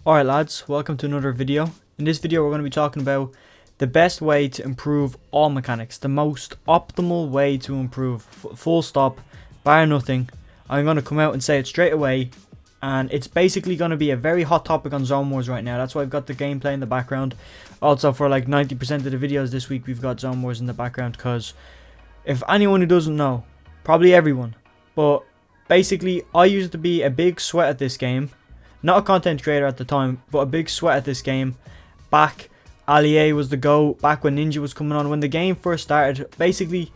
Alright lads, welcome to another video. In this video we're going to be talking about the best way to improve all mechanics, the most optimal way to improve, full stop, bar nothing. I'm going to come out and say it straight away, and it's basically going to be a very hot topic on Zone Wars right now. That's why I've got the gameplay in the background. Also, for like 90% of the videos this week we've got Zone Wars in the background, because if anyone who doesn't know, probably everyone, but basically I used to be a big sweat at this game. Not a content creator at the time, but a big sweat at this game. Back, Allier was the go, back when Ninja was coming on. When the game first started, basically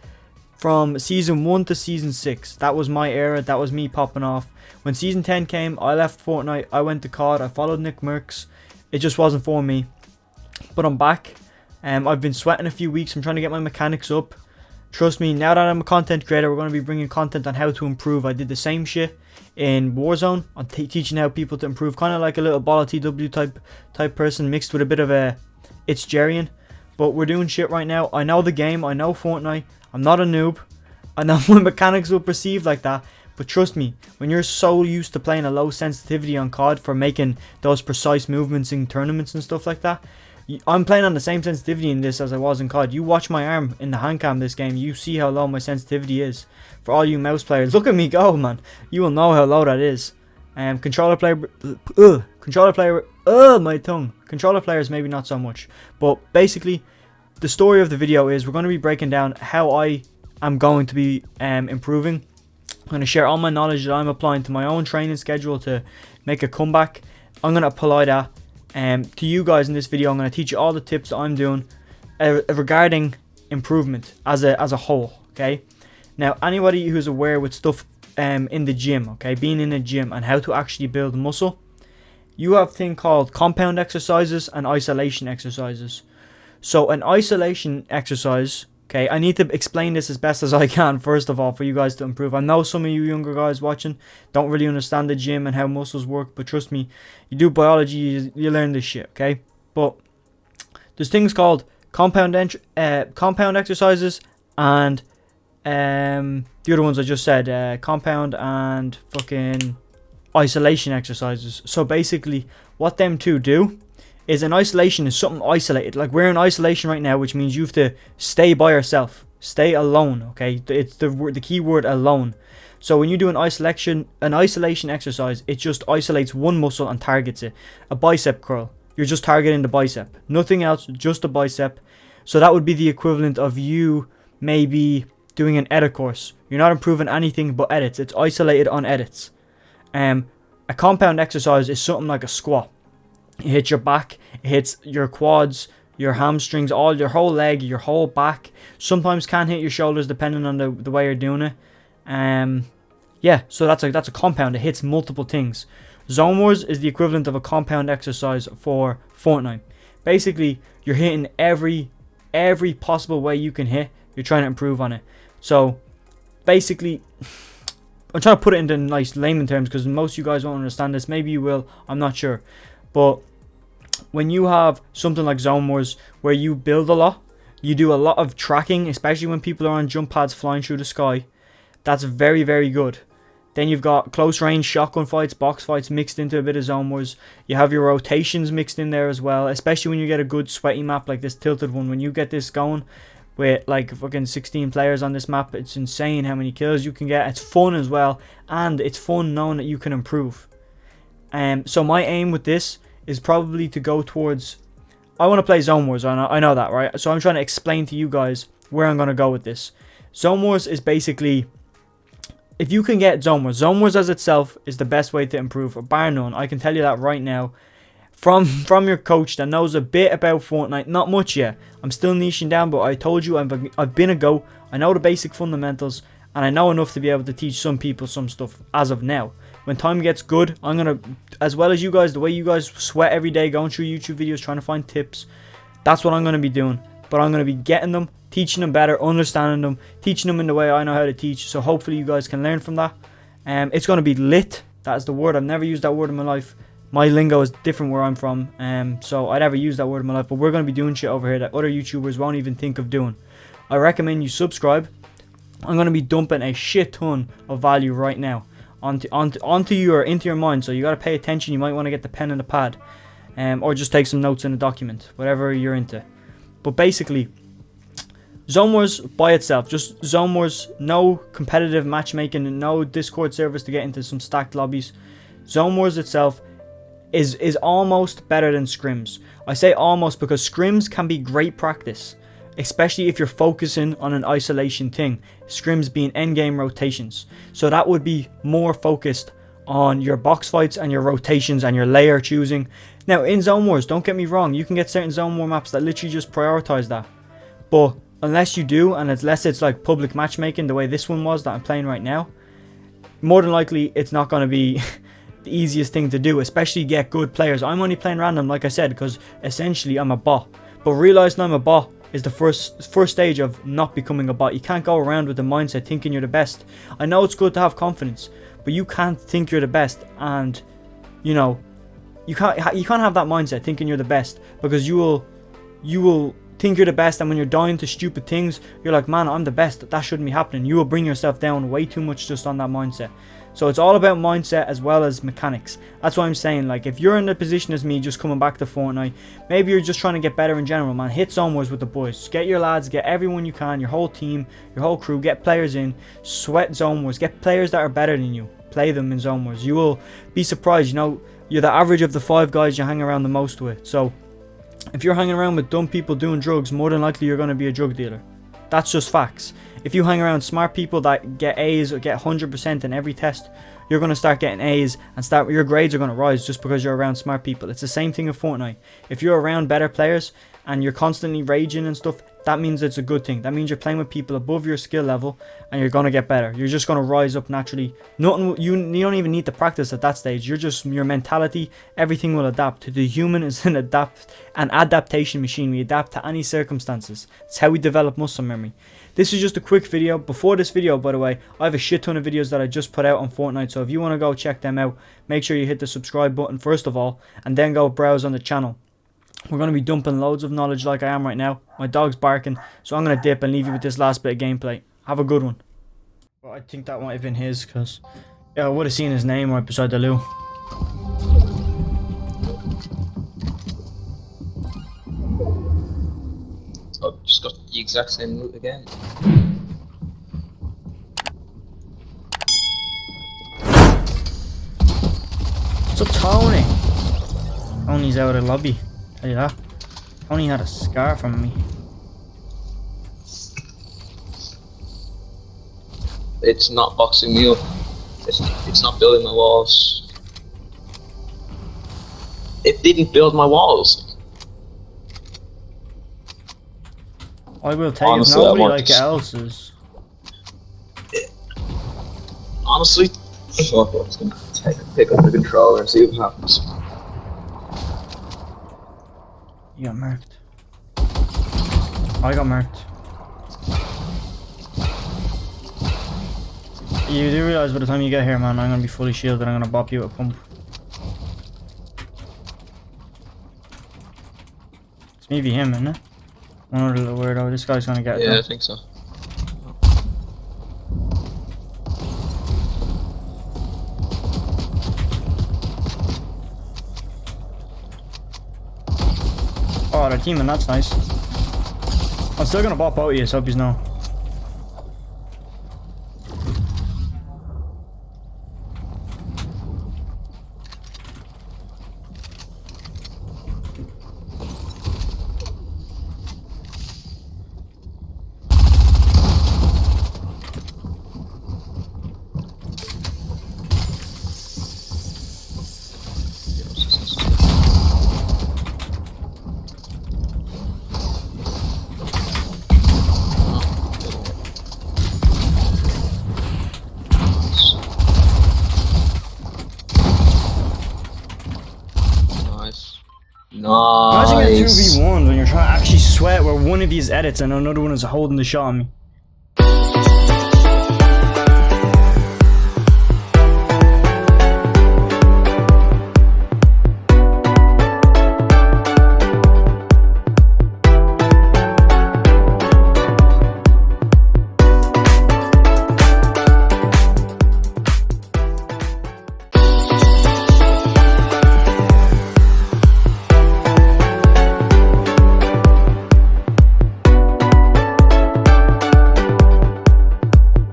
from Season 1 to Season 6. That was my era, that was me popping off. When Season 10 came, I left Fortnite, I went to COD, I followed Nick Merckx. It just wasn't for me. But I'm back. I've been sweating a few weeks, I'm trying to get my mechanics up. Trust me, now that I'm a content creator, we're going to be bringing content on how to improve. I did the same shit in Warzone. I'm teaching how people to improve, kind of like a little ball of TW type person mixed with a bit of a it's Jerian. But we're doing shit right now. I know the game, I know Fortnite, I'm not a noob. I know my mechanics will perceive like that, but trust me, when you're so used to playing a low sensitivity on COD for making those precise movements in tournaments and stuff like that, I'm playing on the same sensitivity in this as I was in COD. You watch my arm in the hand cam this game, you see how low my sensitivity is. For all you mouse players, look at me go, man. You will know how low that is. Controller player, my tongue. Controller players maybe not so much. But basically, the story of the video is we're going to be breaking down how I am going to be improving. I'm going to share all my knowledge that I'm applying to my own training schedule to make a comeback. I'm going to apply that to you guys in this video. I'm going to teach you all the tips that I'm doing regarding improvement as a whole. Okay, now anybody who's aware with stuff in the gym, okay, being in a gym and how to actually build muscle, you have a thing called compound exercises and isolation exercises. So an isolation exercise, okay, I need to explain this as best as I can first of all for you guys to improve. I know some of you younger guys watching don't really understand the gym and how muscles work, but trust me, you do biology, you learn this shit, okay? But there's things called compound exercises and the other ones I just said, compound and fucking isolation exercises. So basically what them two do is an isolation is something isolated. Like we're in isolation right now, which means you have to stay by yourself, stay alone, okay? It's the key word, alone. So when you do an isolation exercise, it just isolates one muscle and targets it. A bicep curl, you're just targeting the bicep, nothing else, just the bicep. So that would be the equivalent of you maybe doing an edit course. You're not improving anything but edits. It's isolated on edits. A compound exercise is something like a squat. It hits your back, it hits your quads, your hamstrings, all your whole leg, your whole back. Sometimes can hit your shoulders depending on the way you're doing it. Yeah, so that's a compound. It hits multiple things. Zone Wars is the equivalent of a compound exercise for Fortnite. Basically, you're hitting every possible way you can hit. You're trying to improve on it. So basically, I'm trying to put it into nice layman terms because most of you guys won't understand this. Maybe you will, I'm not sure. But when you have something like Zone Wars where you build a lot, you do a lot of tracking, especially when people are on jump pads flying through the sky. That's very, very good. Then you've got close range shotgun fights, box fights mixed into a bit of Zone Wars. You have your rotations mixed in there as well, especially when you get a good sweaty map like this tilted one. When you get this going with like fucking 16 players on this map, it's insane how many kills you can get. It's fun as well, and it's fun knowing that you can improve. So my aim with this is probably to go towards, I want to play Zone Wars, I know that, right? So I'm trying to explain to you guys where I'm going to go with this. Zone Wars is basically, if you can get Zone Wars as itself is the best way to improve, bar none. I can tell you that right now. From your coach that knows a bit about Fortnite, not much yet. I'm still niching down, but I told you I've been a go. I know the basic fundamentals, and I know enough to be able to teach some people some stuff as of now. When time gets good, I'm gonna, as well as you guys, the way you guys sweat every day going through YouTube videos trying to find tips, that's what I'm gonna be doing. But I'm gonna be getting them, teaching them better, understanding them, teaching them in the way I know how to teach. So hopefully you guys can learn from that. It's gonna be lit. That is the word. I've never used that word in my life. My lingo is different where I'm from, so I never used that word in my life. But we're gonna be doing shit over here that other YouTubers won't even think of doing. I recommend you subscribe. I'm gonna be dumping a shit ton of value right now. onto you or into your mind. So you got to pay attention. You might want to get the pen and the pad, or just take some notes in a document, whatever you're into. But basically, Zone Wars by itself, just Zone Wars, no competitive matchmaking, no Discord servers to get into some stacked lobbies. Zone Wars itself is almost better than scrims. I say almost because scrims can be great practice, especially if you're focusing on an isolation thing, scrims being endgame rotations. So that would be more focused on your box fights and your rotations and your layer choosing. Now in Zone Wars, don't get me wrong, you can get certain Zone War maps that literally just prioritize that, but unless you do, and unless it's like public matchmaking the way this one was that I'm playing right now, more than likely it's not going to be the easiest thing to do, especially get good players. I'm only playing random, like I said, because essentially I'm a bot, but realizing I'm a bot is the first stage of not becoming a bot. You can't go around with the mindset thinking you're the best. I know it's good to have confidence, but you can't think you're the best, and you know, you can't have that mindset thinking you're the best, because you will think you're the best, and when you're dying to stupid things, you're like, man, I'm the best, that shouldn't be happening. You will bring yourself down way too much just on that mindset. So it's all about mindset as well as mechanics. That's why I'm saying, like, if you're in the position as me, just coming back to Fortnite, maybe you're just trying to get better in general, man, hit Zone Wars with the boys. Get your lads, get everyone you can, your whole team, your whole crew, get players in, sweat Zone Wars, get players that are better than you, play them in Zone Wars. You will be surprised, you know, you're the average of the 5 guys you hang around the most with. So if you're hanging around with dumb people doing drugs, more than likely you're going to be a drug dealer. That's just facts. If you hang around smart people that get A's or get 100% in every test, you're going to start getting A's, and your grades are going to rise just because you're around smart people. It's the same thing in Fortnite. If you're around better players and you're constantly raging and stuff, that means it's a good thing. That means you're playing with people above your skill level, and you're going to get better. You're just going to rise up naturally. You don't even need to practice at that stage. Your mentality, everything will adapt. The human is an adaptation machine. We adapt to any circumstances. It's how we develop muscle memory. This is just a quick video. Before this video, by the way, I have a shit ton of videos that I just put out on Fortnite, so if you want to go check them out, make sure you hit the subscribe button first of all, and then go browse on the channel. We're going to be dumping loads of knowledge like I am right now. My dog's barking, so I'm going to dip and leave you with this last bit of gameplay. Have a good one. Well, I think that might have been his, because yeah, I would have seen his name right beside the loo. I've just got the exact same loot again. What's up, Tony? Tony's out of the lobby. Tell you that. Tony had a scar from me. It's not boxing me up. It's not building my walls. It didn't build my walls. I will take Honestly, it. Nobody like else's. Honestly, fuck, I'm just gonna pick up the controller and see what happens. You got marked. I got marked. You do realize by the time you get here, man, I'm gonna be fully shielded. I'm gonna bop you at a pump. It's me v him, isn't it? One other little weirdo. This guy's gonna get it. Yeah, though. I think so. Oh, they're teaming, that's nice. I'm still gonna bop out of you, so hope you know. Imagine getting 2v1 when you're trying to actually sweat where one of you is edits and another one is holding the shot on me.